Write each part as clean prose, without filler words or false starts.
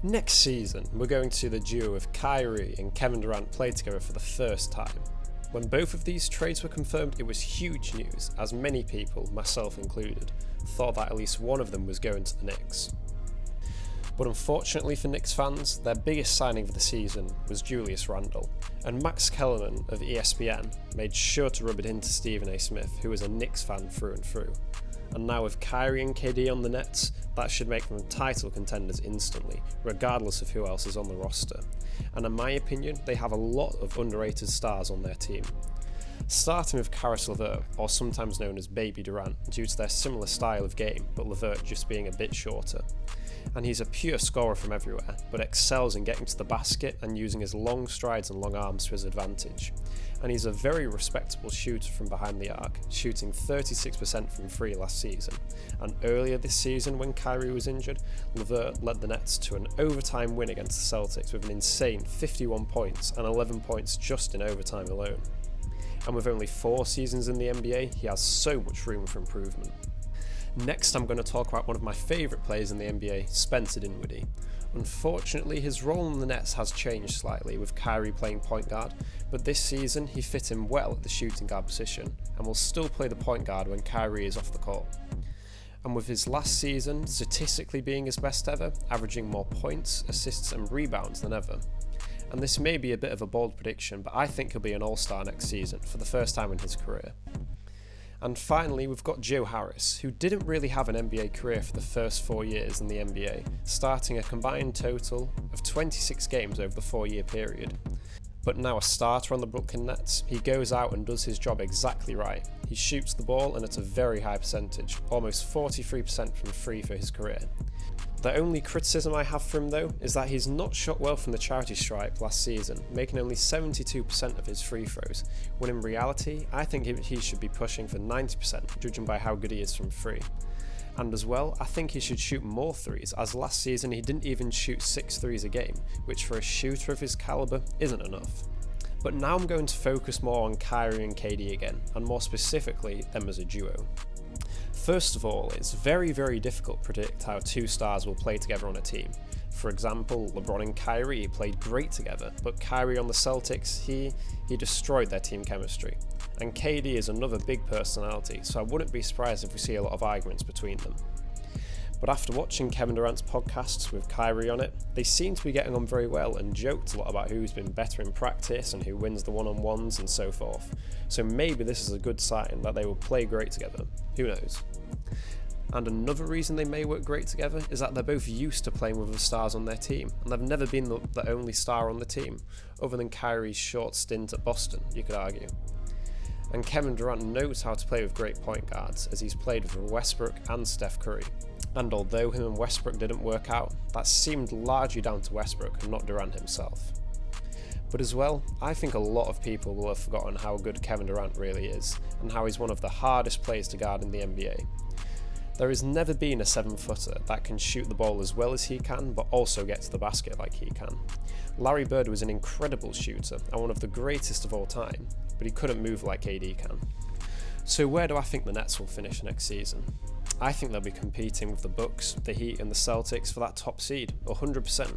Next season, we're going to see the duo of Kyrie and Kevin Durant play together for the first time. When both of these trades were confirmed, it was huge news, as many people, myself included, thought that at least one of them was going to the Knicks. But unfortunately for Knicks fans, their biggest signing of the season was Julius Randle, and Max Kellerman of ESPN made sure to rub it into Stephen A. Smith, who is a Knicks fan through and through. And now with Kyrie and KD on the Nets, that should make them title contenders instantly, regardless of who else is on the roster. And in my opinion, they have a lot of underrated stars on their team. Starting with Caris LeVert, or sometimes known as Baby Durant, due to their similar style of game, but LeVert just being a bit shorter. And he's a pure scorer from everywhere, but excels in getting to the basket and using his long strides and long arms to his advantage. And he's a very respectable shooter from behind the arc, shooting 36% from free last season. And earlier this season, when Kyrie was injured, LeVert led the Nets to an overtime win against the Celtics with an insane 51 points and 11 points just in overtime alone. And with only 4 seasons in the NBA, he has so much room for improvement. Next, I'm going to talk about one of my favourite players in the NBA, Spencer Dinwiddie. Unfortunately, his role in the Nets has changed slightly, with Kyrie playing point guard, but this season he fit in well at the shooting guard position, and will still play the point guard when Kyrie is off the court. And with his last season statistically being his best ever, averaging more points, assists and rebounds than ever. And this may be a bit of a bold prediction, but I think he'll be an all-star next season, for the first time in his career. And finally, we've got Joe Harris, who didn't really have an NBA career for the first 4 years in the NBA, starting a combined total of 26 games over the 4-year period. But now a starter on the Brooklyn Nets, he goes out and does his job exactly right. He shoots the ball and at a very high percentage, almost 43% from free for his career. The only criticism I have for him though is that he's not shot well from the charity stripe last season, making only 72% of his free throws, when in reality I think he should be pushing for 90%, judging by how good he is from free. And as well, I think he should shoot more threes, as last season he didn't even shoot 6 threes a game, which for a shooter of his calibre isn't enough. But now I'm going to focus more on Kyrie and KD again, and more specifically them as a duo. First of all, it's very difficult to predict how 2 stars will play together on a team. For example, LeBron and Kyrie played great together, but Kyrie on the Celtics, he destroyed their team chemistry. And KD is another big personality, so I wouldn't be surprised if we see a lot of arguments between them. But after watching Kevin Durant's podcasts with Kyrie on it, they seem to be getting on very well and joked a lot about who's been better in practice and who wins the one-on-ones and so forth. So maybe this is a good sign that they will play great together. Who knows? And another reason they may work great together is that they're both used to playing with the stars on their team, and they've never been the only star on the team, other than Kyrie's short stint at Boston, you could argue. And Kevin Durant knows how to play with great point guards, as he's played with Westbrook and Steph Curry. And although him and Westbrook didn't work out, that seemed largely down to Westbrook and not Durant himself. But as well, I think a lot of people will have forgotten how good Kevin Durant really is, and how he's one of the hardest players to guard in the NBA. There has never been a 7-footer that can shoot the ball as well as he can, but also get to the basket like he can. Larry Bird was an incredible shooter and one of the greatest of all time, but he couldn't move like KD can. So where do I think the Nets will finish next season? I think they'll be competing with the Bucks, the Heat and the Celtics for that top seed, 100%.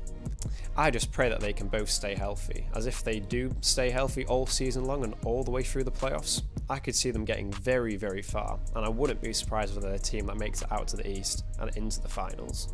I just pray that they can both stay healthy, as if they do stay healthy all season long and all the way through the playoffs, I could see them getting very far, and I wouldn't be surprised with a team that makes it out to the East and into the finals.